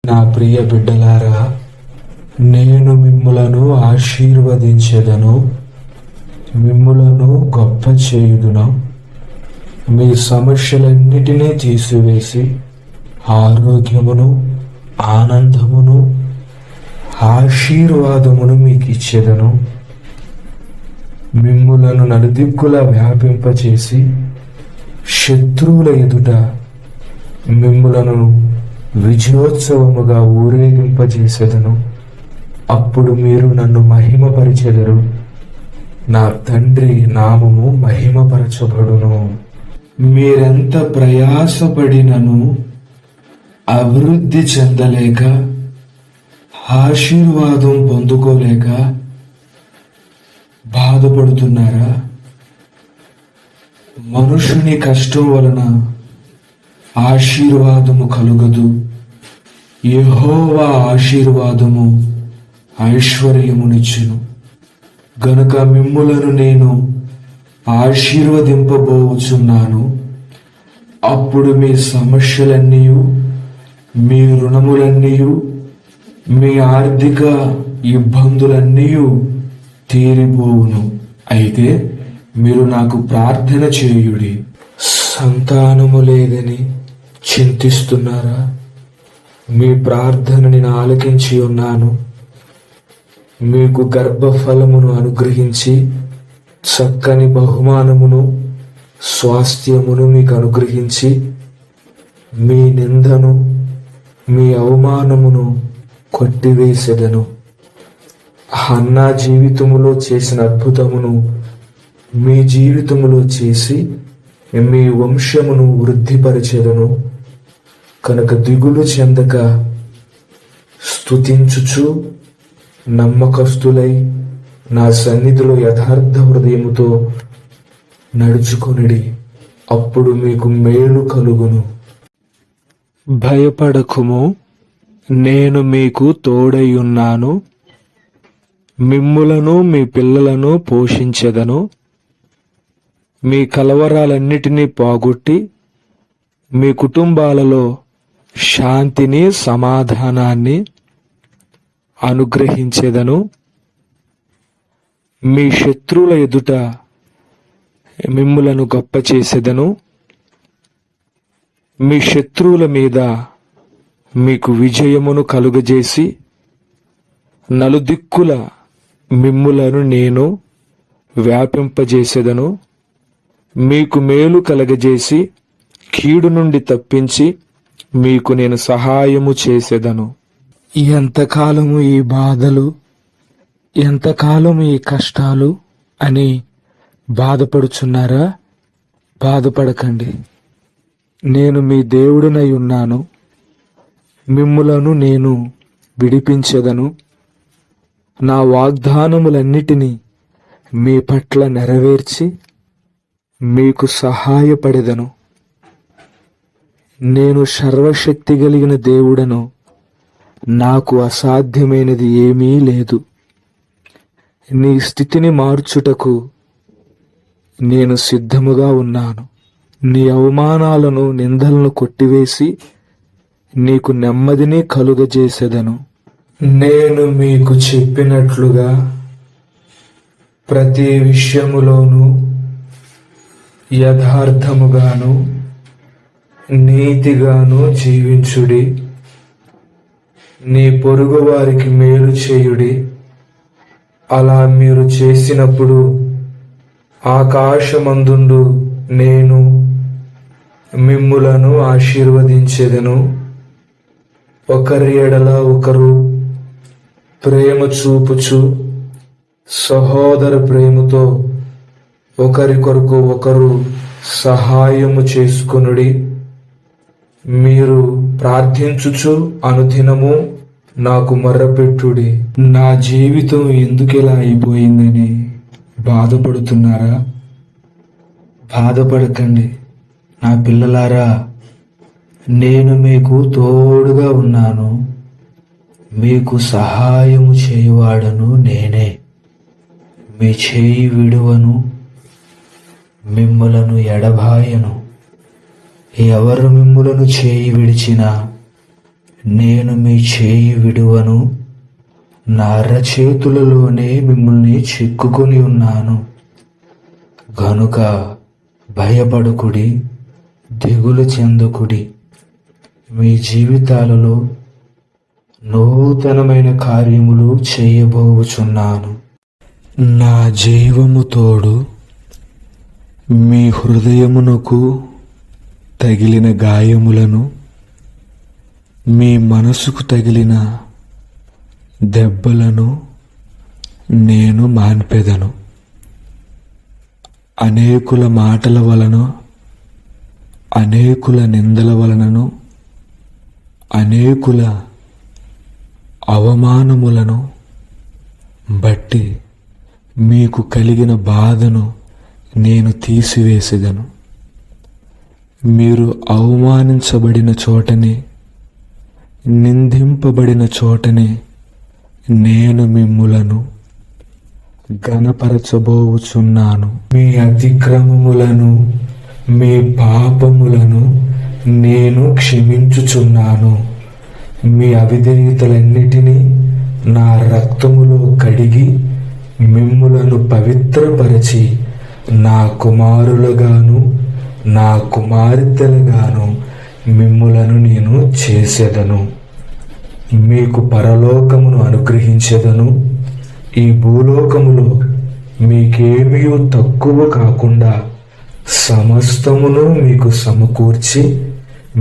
నా ప్రియ బిడ్డలారా, నేను మిమ్ములను ఆశీర్వదించెదను, మిమ్ములను గొప్ప చేయుదును. మీ సమస్యలన్నిటినీ తీసివేసి ఆరోగ్యమును, ఆనందమును, ఆశీర్వాదమును మీకు ఇచ్చేదను. మిమ్ములను నలుదిక్కులా వ్యాపింపచేసి శత్రువుల ఎదుట మిమ్ములను విజయోత్సవముగా ఊరేగింపజేసేదను. అప్పుడు మీరు నన్ను మహిమపరిచెదరు, నా తండ్రి నామము మహిమపరచబడును. మీరెంత ప్రయాసపడినను అభివృద్ధి చెందలేక, ఆశీర్వాదం పొందుకోలేక బాధపడుతున్నారా? మనుషుని కష్టం వలన ఆశీర్వాదము కలుగదు. యెహోవా ఆశీర్వాదము ఐశ్వర్యమునిచ్చును. గనుక మిమ్ములను నేను ఆశీర్వదింపబోచున్నాను. అప్పుడు మీ సమస్యలన్నీ, మీ రుణములన్నీ, మీ ఆర్థిక ఇబ్బందులన్నీ తీరిపోవును. అయితే మీరు నాకు ప్రార్థన చేయుడి. సంతానము లేదని చింతిస్తున్నారా? మీ ప్రార్థనని నేను ఆలకించి ఉన్నాను. మీకు గర్భఫలమును అనుగ్రహించి చక్కని బహుమానమును, స్వాస్థ్యమును మీకు అనుగ్రహించి మీ నిందను, మీ అవమానమును కొట్టివేసెదను. హన్నా జీవితములో చేసిన అద్భుతమును మీ జీవితములో చేసి మీ వంశమును వృద్ధిపరచెదను. కనుక దిగులు చెందక స్తుతించుచు నమ్మకస్తులై నా సన్నిధిలో యథార్థ హృదయముతో నడుచుకొనిడి. అప్పుడు మీకు మేలు కలుగును. భయపడకుము, నేను మీకు తోడై ఉన్నాను. మిమ్ములను మీ పిల్లలను పోషించెదను. మీ కలవరాలన్నిటినీ పోగొట్టి మీ కుటుంబాలలో శాంతిని, సమాధానాన్ని అనుగ్రహించెదను. మీ శత్రువుల ఎదుట మిమ్ములను గొప్ప చేసెదను. మీ శత్రువుల మీద మీకు విజయమును కలుగజేసి నలుదిక్కుల మిమ్ములను నేను వ్యాపింపజేసెదను. మీకు మేలు కలగజేసి కీడు నుండి తప్పించి మీకు నేను సహాయము చేసెదను. ఎంతకాలము ఈ బాధలు, ఎంతకాలము ఈ కష్టాలు అని బాధపడుచున్నారా? బాధపడకండి. నేను మీ దేవుడినై ఉన్నాను. మిమ్ములను నేను విడిపించెదను. నా వాగ్దానములన్నిటినీ మీ పట్ల నెరవేర్చి మీకు సహాయపడెదను. నేను సర్వశక్తి కలిగిన దేవుడను. నాకు అసాధ్యమైనది ఏమీ లేదు. నీ స్థితిని మార్చుటకు నేను సిద్ధముగా ఉన్నాను. నీ అవమానాలను, నిందలను కొట్టివేసి నీకు నెమ్మదిని కలుగజేసెదను. నేను మీకు చెప్పినట్లుగా ప్రతి విషయములోనూ యథార్థముగాను, నీతిగాను జీవించుడి. నీ పొరుగు వారికి మేలు చేయుడి. అలా మీరు చేసినప్పుడు ఆకాశమందుండు నేను మిమ్ములను ఆశీర్వదించెదను. ఒకరి ఎడల ఒకరు ప్రేమ చూపుచు సహోదర ప్రేమతో ఒకరి కొరకు ఒకరు సహాయము చేసుకొనుడి. మీరు ప్రార్థించుచు అనుదినము నాకు మొర్రపెట్టుడి. నా జీవితం ఎందుకిలా అయిపోయిందని బాధపడుతున్నారా? బాధపడకండి నా పిల్లలారా. నేను మీకు తోడుగా ఉన్నాను. మీకు సహాయము చేయువాడను నేనే. మీ చేయి విడువను, మిమ్ములను ఎడబాయను. ఎవరు మిమ్ములను చేయి విడిచినా నేను మీ చేయి విడువను, నా అరచేతులలోనే మిమ్మల్ని చిక్కుకొని ఉన్నాను. గనుక భయపడకుడి, దిగులు చెందకుడి. మీ జీవితాలలో నూతనమైన కార్యములు చేయబోచున్నాను. నా జీవము తోడు మీ హృదయమునకు తగిలిన గాయములను, మీ మనసుకు తగిలిన దెబ్బలను నేను మాన్పెదను. అనేకుల మాటల వలన, అనేకుల నిందల వలనను, అనేకుల అవమానములను బట్టి మీకు కలిగిన బాధను నేను తీసివేసేదను. మీరు అవమానించబడిన చోటనే, నిందింపబడిన చోటనే నేను మిమ్ములను ఘనపరచబోచున్నాను. మీ అతిక్రమములను, మీ పాపములను నేను క్షమించుచున్నాను. మీ అవిధేయతలన్నిటినీ నా రక్తములో కడిగి మిమ్ములను పవిత్రపరిచి నా కుమారులుగాను నా కుమార్తెలుగాను మిమ్ములను నేను చేసేదను. మీకు పరలోకమును అనుగ్రహించెదను. ఈ భూలోకములో మీకేమీ తక్కువ కాకుండా సమస్తమును మీకు సమకూర్చి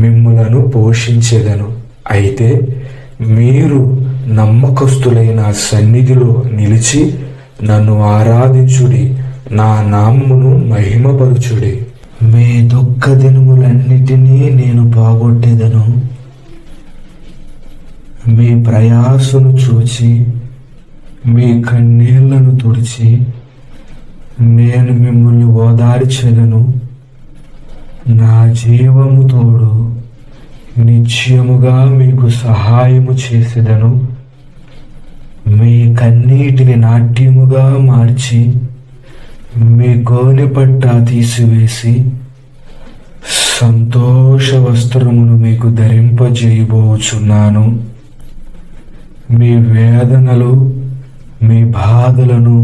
మిమ్ములను పోషించెదను. అయితే మీరు నమ్మకస్తులైన సన్నిధిలో నిలిచి నన్ను ఆరాధించుడి, నా నామమును మహిమపరచుడి. మీ దుఃఖ దినములన్నిటినీ నేను పోగొట్టేదను. మీ ప్రయాసను చూచి మీ కన్నీళ్లను తుడిచి నేను మిమ్మల్ని ఓదార్చెదను. నా జీవము తోడు నిశ్చయముగా మీకు సహాయము చేసేదను. మీ కన్నీటిని నాట్యముగా మార్చి మీ గోనె పట్ట తీసివేసి సంతోష వస్త్రమును మీకు ధరింపజేయబోచున్నాను. మీ వేదనలు, మీ బాధలను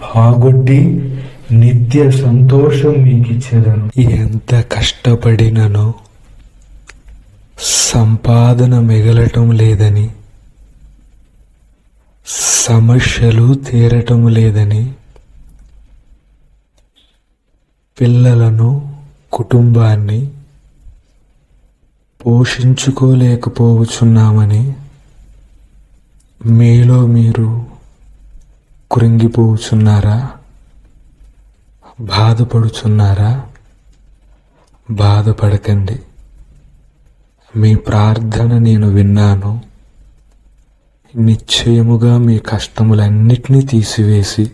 పోగొట్టి నిత్య సంతోషం మీకు ఇచ్చేదను. ఎంత కష్టపడినను సంపాదన మిగలటం లేదని, సమస్యలు తీరటం లేదని, పిల్లలను, కుటుంబాన్ని పోషించుకోలేకపోవచ్చున్నామని మీలో మీరు కృంగిపోచున్నారా? బాధపడుచున్నారా? బాధపడకండి. మీ ప్రార్థన నేను విన్నాను. నిశ్చయముగా మీ కష్టములన్నిటినీ తీసివేసి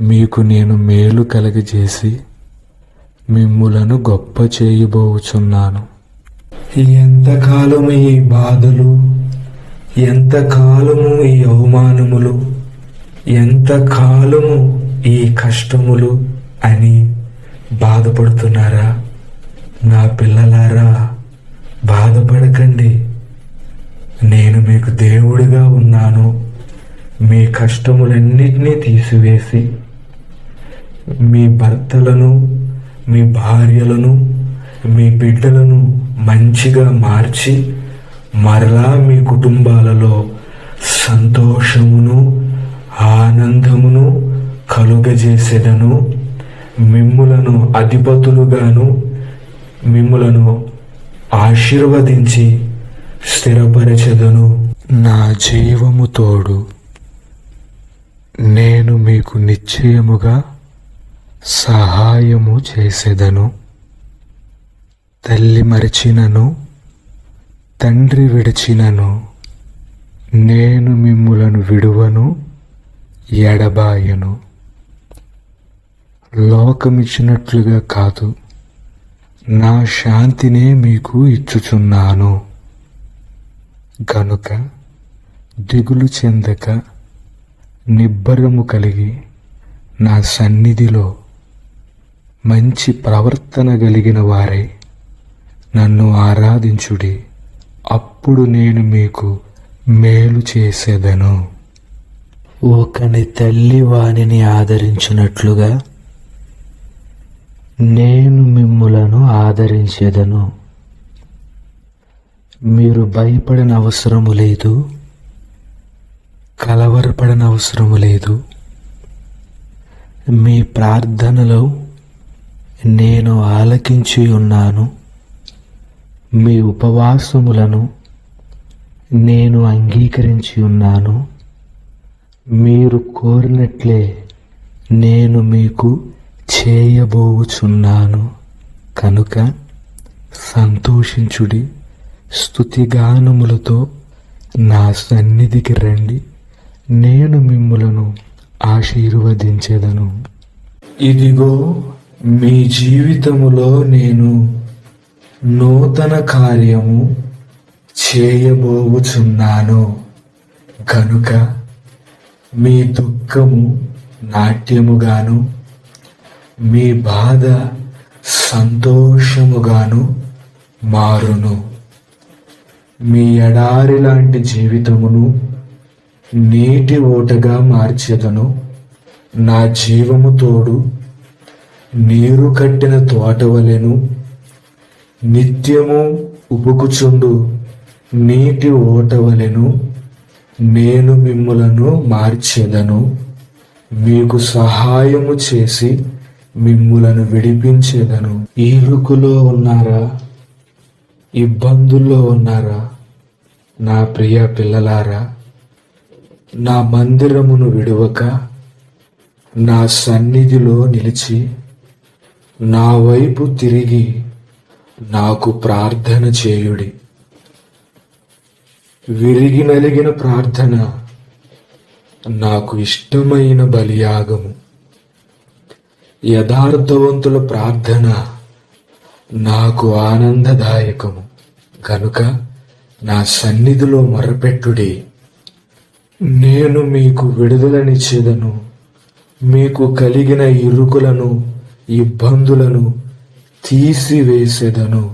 మీకు నేను మేలు కలగజేసి మిమ్ములను గొప్ప చేయబోచున్నాను. ఎంతకాలము ఈ బాధలు, ఎంతకాలము ఈ అవమానములు, ఎంతకాలము ఈ కష్టములు అని బాధపడుతున్నారా? నా పిల్లలారా, బాధపడకండి. నేను మీకు దేవుడిగా ఉన్నాను. మీ కష్టములన్నిటినీ తీసివేసి మీ భర్తలను, మీ భార్యలను, మీ బిడ్డలను మంచిగా మార్చి మరలా మీ కుటుంబాలలో సంతోషమును, ఆనందమును కలుగజేసేదను. మిమ్ములను అధిపతులుగాను, మిమ్ములను ఆశీర్వదించి స్థిరపరచెదను. నా జీవము తోడు నేను మీకు నిశ్చయముగా సహాయము చేసేదను. తల్లి మరిచినను, తండ్రి విడిచినను నేను మిమ్ములను విడువను, ఎడబాయను. లోకమిచ్చినట్లుగా కాదు, నా శాంతినే మీకు ఇచ్చుచున్నాను. గనుక దిగులు చెందక నిబ్బరము కలిగి నా సన్నిధిలో మంచి ప్రవర్తన కలిగిన వారై నన్ను ఆరాధించుడి. అప్పుడు నేను మీకు మేలు చేసేదను. ఒకని తల్లి వానిని ఆదరించినట్లుగా నేను మిమ్ములను ఆదరించెదను. మీరు భయపడన అవసరము లేదు, కలవరపడన అవసరము లేదు. మీ ప్రార్థనలో నేను ఆలకించి ఉన్నాను. మీ ఉపవాసములను నేను అంగీకరించి ఉన్నాను. మీరు కోరినట్లే నేను మీకు చేయబోచున్నాను. కనుక సంతోషించుడి, స్తుతిగానములతో నా సన్నిధికి రండి. నేను మిమ్ములను ఆశీర్వదించెదను. ఇదిగో మీ జీవితములో నేను నూతన కార్యము చేయబోచున్నాను. కనుక మీ దుఃఖము నాట్యముగాను, మీ బాధ సంతోషముగాను మారును. మీ ఎడారి లాంటి జీవితమును నీటి ఓటగా మార్చెదను. నా జీవము తోడు నీరు కట్టిన తోటవలెను, నిత్యము ఉబుకుచుండు నీటి ఓటవలెను నేను మిమ్ములను మార్చెదను. మీకు సహాయము చేసి మిమ్ములను విడిపించెదను. ఇరుకులో ఉన్నారా? ఇబ్బందుల్లో ఉన్నారా? నా ప్రియ పిల్లలారా, నా మందిరమును విడువక నా సన్నిధిలో నిలిచి నా వైపు తిరిగి నాకు ప్రార్థన చేయుడి. విరిగి నలిగిన ప్రార్థన నాకు ఇష్టమైన బలియాగము. యథార్థవంతుల ప్రార్థన నాకు ఆనందదాయకము. కనుక నా సన్నిధిలో మొరపెట్టుడి. నేను మీకు విడుదలనిచ్చేదను. మీకు కలిగిన ఇరుకులను, ఇబ్బందులను తీసివేసేదను.